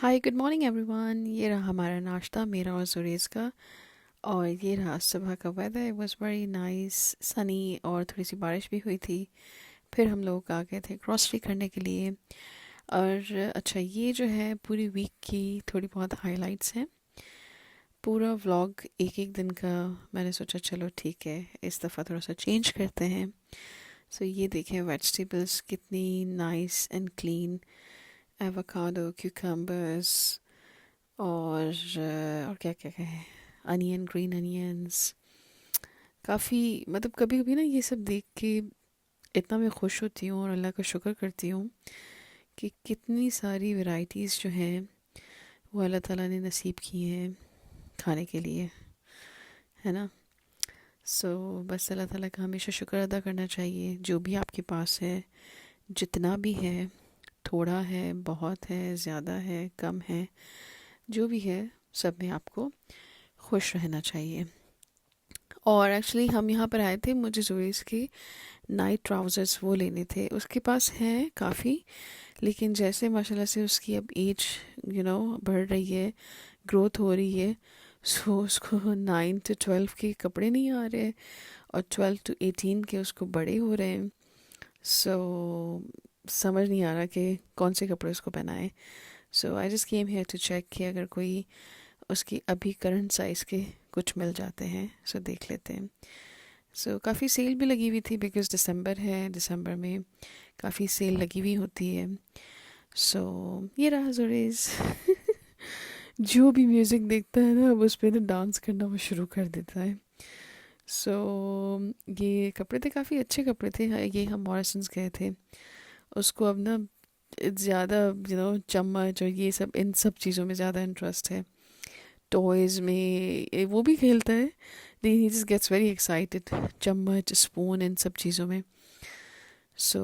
Hi good morning everyone. ये रहा हमारा नाश्ता, मेरा और जुरेज का। और ये रहा सुबह का weather. It was very nice, sunny, और थोड़ी सी बारिश भी हुई थी। फिर हम लोग आ गए थे ग्रॉसरी करने के लिए। और अच्छा, ये जो है पूरी वीक की थोड़ी बहुत हाइलाइट्स हैं। पूरा व्लॉग एक एक दिन का मैंने सोचा चलो ठीक है, इस दफ़ा थोड़ा सा चेंज करते हैं। सो ये देखें, वेजिटेबल्स कितनी nice and clean. Avocado, cucumbers, और क्या क्या कहें, अनियन, ग्रीन अनियंस। काफ़ी मतलब कभी कभी ना ये सब देख के इतना मैं खुश होती हूँ और अल्लाह का शुक्र करती हूँ कि कितनी सारी वैरायटीज़ जो हैं वो अल्लाह ताला ने नसीब की हैं खाने के लिए, है ना। सो बस अल्लाह ताला का हमेशा शुक्र अदा करना चाहिए। जो भी आपके पास है, जितना भी है, थोड़ा है, बहुत है, ज़्यादा है, कम है, जो भी है, सब में आपको खुश रहना चाहिए। और एक्चुअली हम यहाँ पर आए थे, मुझे जुएस के नाइट ट्राउज़र्स वो लेने थे। उसके पास हैं काफ़ी, लेकिन जैसे माशाल्लाह से उसकी अब एज बढ़ रही है, ग्रोथ हो रही है, सो उसको 9 to 12 के कपड़े नहीं आ रहे, और 12 to 18 के उसको बड़े हो रहे हैं। सो समझ नहीं आ रहा कि कौन से कपड़े उसको पहनाएं। So I just came here to check कि अगर कोई उसकी अभी करंट साइज़ के कुछ मिल जाते हैं, सो देख लेते हैं। सो काफ़ी सेल भी लगी हुई थी, बिकॉज़ दिसंबर है, दिसंबर में काफ़ी सेल लगी हुई होती है। सो ये रहा जुरेज। जो भी म्यूज़िक देखता है ना, अब उस पे तो डांस करना वो शुरू कर देता है। सो ये कपड़े थे, काफ़ी अच्छे कपड़े थे। ये हम मॉरिसन्स गए थे। उसको अब ना ज़्यादा चम्मच और ये सब, इन सब चीज़ों में ज़्यादा इंटरेस्ट है। टॉयज़ में वो भी खेलता है, लेकिन ही जस्ट गेट्स वेरी एक्साइटेड चम्मच, स्पून, इन सब चीज़ों में। सो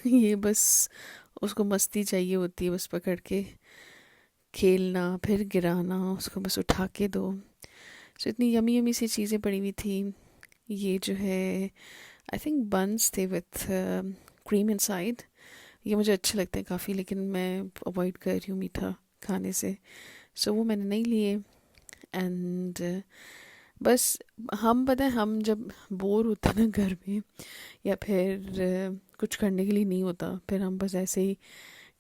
ये बस उसको मस्ती चाहिए होती है, बस पकड़ के खेलना, फिर गिराना, उसको बस उठा के दो। सो इतनी यमी यमी सी चीज़ें पड़ी हुई थी। ये जो है, आई थिंक बन्स थे विथ क्रीम इनसाइड। ये मुझे अच्छे लगते हैं काफ़ी, लेकिन मैं अवॉइड कर रही हूँ मीठा खाने से। सो वो मैंने नहीं लिए। एंड बस हम, पता है, हम जब बोर होते हैं ना घर में, या फिर कुछ करने के लिए नहीं होता, फिर हम बस ऐसे ही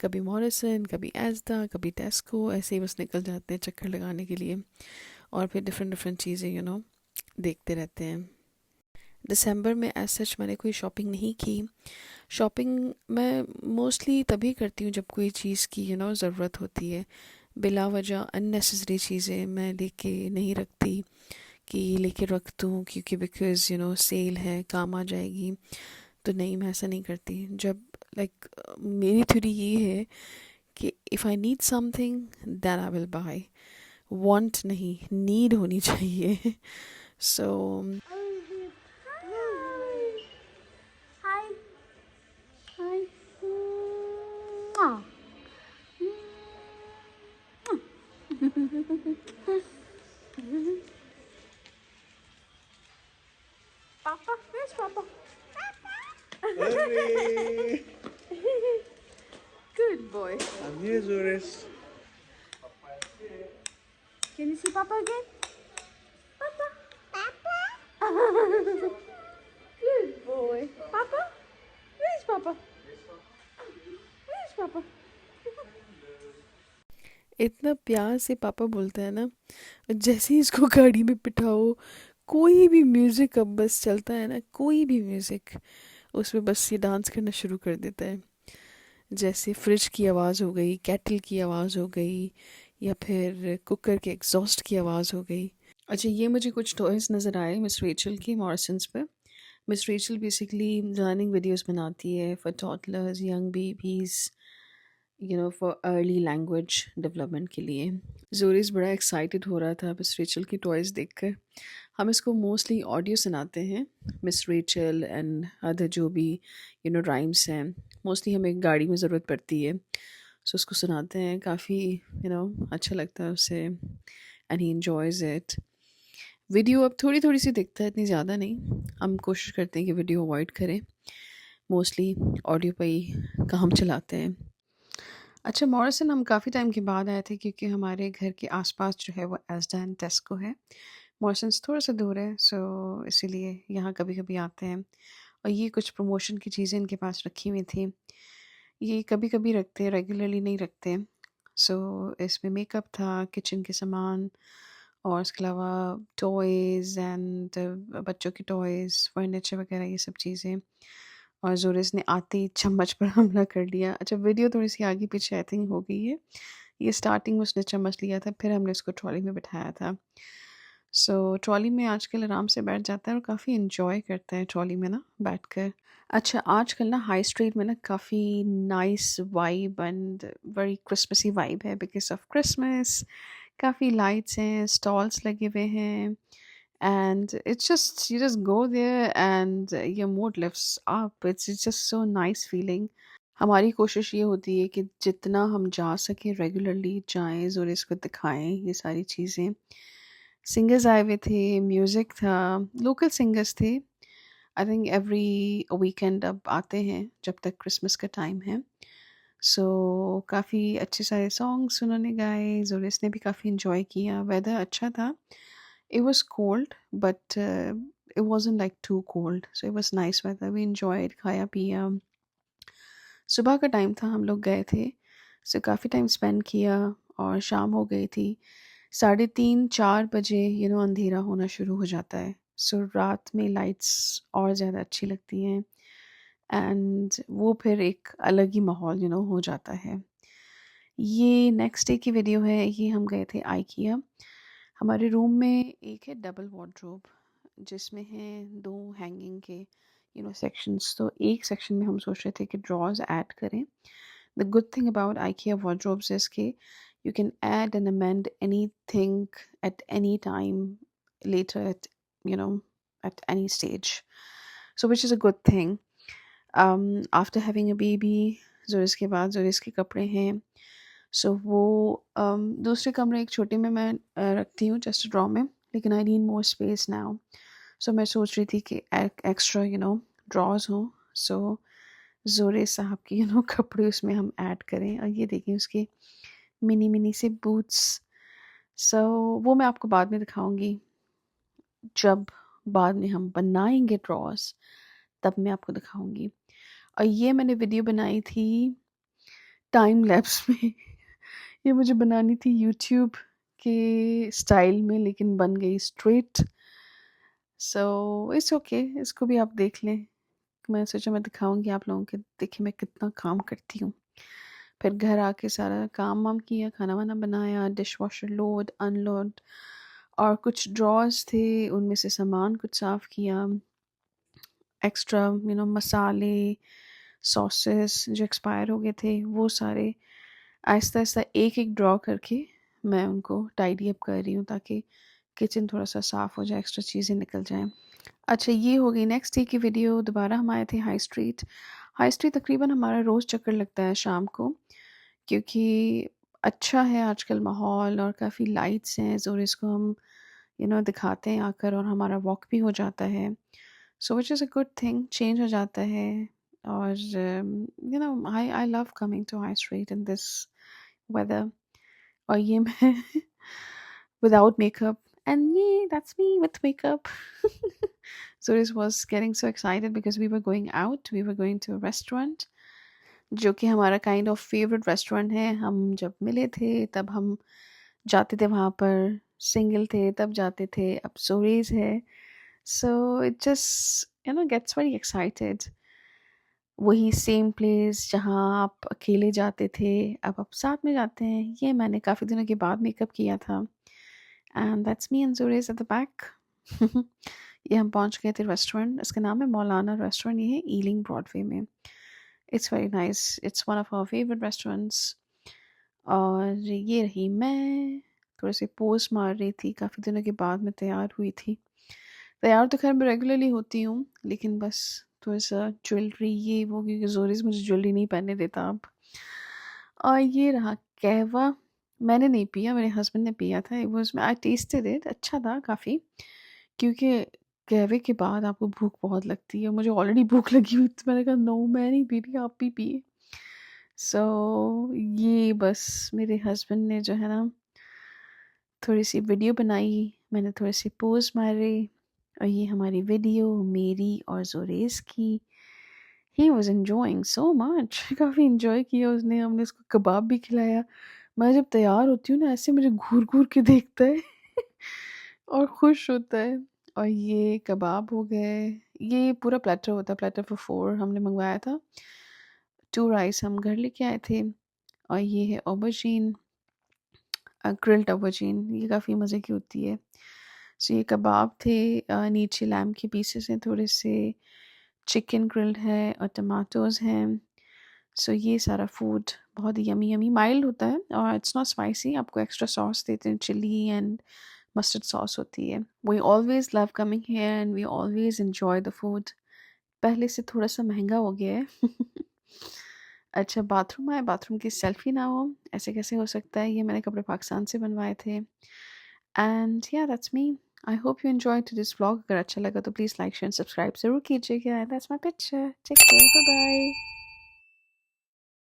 कभी मॉरिसन, कभी एस्दा, कभी टेस्को, ऐसे ही बस निकल जाते हैं चक्कर लगाने के लिए। और फिर डिफरेंट डिफरेंट चीज़ें देखते रहते हैं। दिसंबर में एज सच मैंने कोई शॉपिंग नहीं की। शॉपिंग मैं मोस्टली तभी करती हूँ जब कोई चीज़ की ज़रूरत होती है। बिला वजह अननेसेसरी चीज़ें मैं लेके नहीं रखती कि लेके रख दूँ क्योंकि बिकॉज़ सेल है, काम आ जाएगी। तो नहीं, मैं ऐसा नहीं करती। जब लाइक मेरी थ्योरी ये है कि if I need something then I will buy. Want नहीं, नीड होनी चाहिए। सो Hi. Hi. Mwah. Papa, where's Papa? Hurry! Good boy. I'm here, Zoris. Can you see Papa again? Papa. Papa. Good boy. Papa? Where's Papa? Where's Papa? इतना प्यार से पापा बोलता है ना, जैसे ही इसको गाड़ी में बिठाओ, कोई भी म्यूज़िक अब बस चलता है ना, कोई भी म्यूज़िक, उसमें बस ये डांस करना शुरू कर देता है। जैसे फ्रिज की आवाज़ हो गई, केटल की आवाज़ हो गई, या फिर कुकर के एग्जॉस्ट की आवाज़ हो गई। अच्छा, ये मुझे कुछ टॉयज़ नज़र आए मिस रेचल के मॉरिसन्स पे। Miss Rachel basically learning videos बनाती है for toddlers, young babies, for early language development के लिए। जोरिस बड़ा एक्साइटेड हो रहा था मिस रेचल की टॉयज़ देखकर। हम इसको मोस्टली ऑडियो सुनाते हैं, मिस रेचल एंड अदर जो भी राइम्स हैं। मोस्टली हमें गाड़ी में ज़रूरत पड़ती है, सो उसको सुनाते हैं। काफ़ी अच्छा लगता है उसे, and he enjoys it. Video अब थोड़ी थोड़ी सी दिखता है, इतनी ज़्यादा नहीं। हम कोशिश करते हैं कि वीडियो अवॉइड करें, मोस्टली ऑडियो पे ही काम चलाते हैं। अच्छा, मॉरिसन हम काफ़ी टाइम के बाद आए थे क्योंकि हमारे घर के आसपास जो है वो एस्दा एंड टेस्को है। मॉरिसन्स थोड़ा सा दूर है, सो इसीलिए यहाँ कभी कभी आते हैं। और ये कुछ प्रमोशन की चीज़ें इनके पास रखी हुई थी। ये कभी कभी रखते हैं, रेगुलरली नहीं रखते। सो इसमें मेकअप था, किचन के सामान, और इसके अलावा टॉयज़ एंड बच्चों की टॉयज़, फर्नीचर वगैरह ये सब चीज़ें। और ज़ोरिस ने आते ही चम्मच पर हमला कर लिया। अच्छा, वीडियो थोड़ी-सी आगे-पीछे आई थिंक हो गई है। ये स्टार्टिंग में उसने चम्मच लिया था, फिर हमने उसको ट्रॉली में बिठाया था। सो ट्रॉली में आजकल आराम से बैठ जाता है और काफ़ी एन्जॉय करता है ट्रॉली में ना बैठकर। अच्छा, आजकल ना हाई स्ट्रीट में ना काफ़ी nice vibe and very Christmassy vibe है बिकॉज़ ऑफ क्रिसमस। काफ़ी लाइट्स हैं, स्टॉल्स लगे हुए हैं, and it's just you just go there and your mood lifts up. It's just so nice feeling. हमारी कोशिश ये होती है कि जितना हम जा सकें रेगुलरली जाएं और इसको दिखाएं ये सारी चीज़ें। सिंगर्स आए हुए थे, म्यूज़िक था, लोकल सिंगर्स थे। आई थिंक एवरी वीकेंड अब आते हैं जब तक क्रिसमस का टाइम है। सो काफ़ी अच्छे सारे सॉन्ग्स उन्होंने गाए, जोरिस ने भी काफ़ी इन्जॉय किया। वेदर अच्छा था। It was cold, but it wasn't like too cold. So it was nice weather. We enjoyed, खाया पिया। सुबह का टाइम था, हम लोग गए थे। सो काफ़ी टाइम स्पेंड किया और शाम हो गई थी। 3:30-4 बजे अंधेरा होना शुरू हो जाता है। सो रात में लाइट्स और ज़्यादा अच्छी लगती हैं एंड वो फिर एक अलग ही माहौल हो जाता है। ये नेक्स्ट डे की वीडियो है। ये हम गए थे आइकिया। हमारे रूम में एक है डबल वार्डरोब जिसमें हैं 2 हैंगिंग के सेक्शंस। तो एक सेक्शन में हम सोच रहे थे कि ड्रॉर्स ऐड करें। The good thing about IKEA wardrobes is कि you can add and amend anything at any time later at you know at any stage. So which is a good thing. After having a baby, ज़ोरिस के बाद ज़ोरिस के कपड़े हैं। सो वो दूसरे कमरे एक छोटे में मैं रखती हूँ जस्ट ड्रॉ में, लेकिन I need more space now. So मैं सोच रही थी कि एक्स्ट्रा ड्रॉज हों। सो ज़ोरे साहब के कपड़े उसमें हम ऐड करें। और ये देखिए उसके मिनी मिनी से बूट्स। सो वो मैं आपको बाद में दिखाऊंगी, जब बाद में हम बनाएंगे ड्रॉज तब मैं आपको दिखाऊंगी। और ये मैंने वीडियो बनाई थी टाइम लैप्स में। ये मुझे बनानी थी यूट्यूब के स्टाइल में, लेकिन बन गई स्ट्रेट। सो इट्स ओके, इसको भी आप देख लें। मैं सोचा मैं दिखाऊंगी आप लोगों के, देखिए मैं कितना काम करती हूँ। फिर घर आके सारा काम वाम किया, खाना वाना बनाया, डिश वॉशर लोड अनलोड, और कुछ ड्रॉर्स थे उनमें से सामान कुछ साफ़ किया। एक्स्ट्रा मसाले, सॉसेस जो एक्सपायर हो गए थे वो सारे आहिस्ता आहिस्ता एक एक ड्रॉ करके मैं उनको टाइडी अप कर रही हूँ, ताकि किचन थोड़ा सा साफ़ हो जाए, एक्स्ट्रा चीज़ें निकल जाएं। अच्छा, ये हो गई नेक्स्ट डे की वीडियो। दोबारा हम आए थे हाई स्ट्रीट। हाई स्ट्रीट तकरीबन हमारा रोज़ चक्कर लगता है शाम को, क्योंकि अच्छा है आजकल माहौल और काफ़ी लाइट्स हैं, और इसको हम दिखाते हैं आकर, और हमारा वॉक भी हो जाता है। So which is a good thing, change हो जाता है। और I I love coming to high street in this weather. और ये मैं without makeup, and yeah, that's me with makeup. Zoris was getting so excited because we were going out, we were going to a restaurant जो कि हमारा kind of favourite restaurant है। हम जब मिले थे तब हम जाते थे वहाँ पर, सिंगल थे तब जाते थे, अब Zoris है। So it just gets very excited. वही सेम प्लेस जहाँ आप अकेले जाते थे, अब आप साथ में जाते हैं। ये मैंने काफ़ी दिनों के बाद मेकअप किया था। And that's me and Zoris at the back. ये हम पहुंच गए थे रेस्टोरेंट, इसका नाम है मौलाना रेस्टोरेंट। ये है ईलिंग ब्रॉडवे में। It's very nice, it's one of our favourite restaurants. और ये रही मैं, थोड़े से पोज मार रही थी, काफ़ी दिनों के बाद मैं तैयार हुई थी। तैयार तो खैर मैं रेगुलरली होती हूँ, लेकिन बस थोड़ा सा ज्वेलरी ये वो, क्योंकि ज़ोरिस मुझे ज्वेलरी नहीं पहनने देता अब। और ये रहा कहवा। मैंने नहीं पिया, मेरे हस्बैंड ने पिया था। It was, I tasted it, अच्छा था काफ़ी। क्योंकि कहवे के बाद आपको भूख बहुत लगती है, मुझे ऑलरेडी भूख लगी हुई थी। मैंने कहा नो मैं नहीं पी रही, आप भी पिए। सो ये बस मेरे हस्बैंड ने जो है ना थोड़ी सी वीडियो बनाई, मैंने थोड़े से पोज मारे, और ये हमारी वीडियो मेरी और जोरेस की। He was enjoying so much. काफ़ी इन्जॉय किया उसने, हमने उसको कबाब भी खिलाया। मैं जब तैयार होती हूँ ना ऐसे मुझे घूर घूर के देखता है और खुश होता है। और ये कबाब हो गए, ये पूरा प्लेटर होता है, प्लेटर फॉर 4 हमने मंगवाया था। 2 राइस हम घर लेके आए थे, और ये है ऑबरजीन, ग्रिल्ड ऑबरजीन, ये काफ़ी मज़े की होती है। सो ये कबाब थे, नीचे लैम के पीसेस हैं थोड़े से, चिकन ग्रिल्ड है और टमाटोज़ हैं। सो ये सारा फूड बहुत यमी यमी माइल्ड होता है, और इट्स नॉट स्पाइसी, आपको एक्स्ट्रा सॉस देते हैं, चिली एंड मस्टर्ड सॉस होती है। We always love coming here and we always enjoy the food. पहले से थोड़ा सा महंगा हो गया है अच्छा, बाथरूम आए, बाथरूम की सेल्फी ना हो, ऐसे कैसे हो सकता है? ये मैंने कपड़े पाकिस्तान से बनवाए थे। And yeah that's me. I hope you enjoy to this vlog. अगर अच्छा लगा तो प्लीज़ लाइक शेयर सब्सक्राइब ज़रूर कीजिएगा। That's my picture. Take care, bye bye.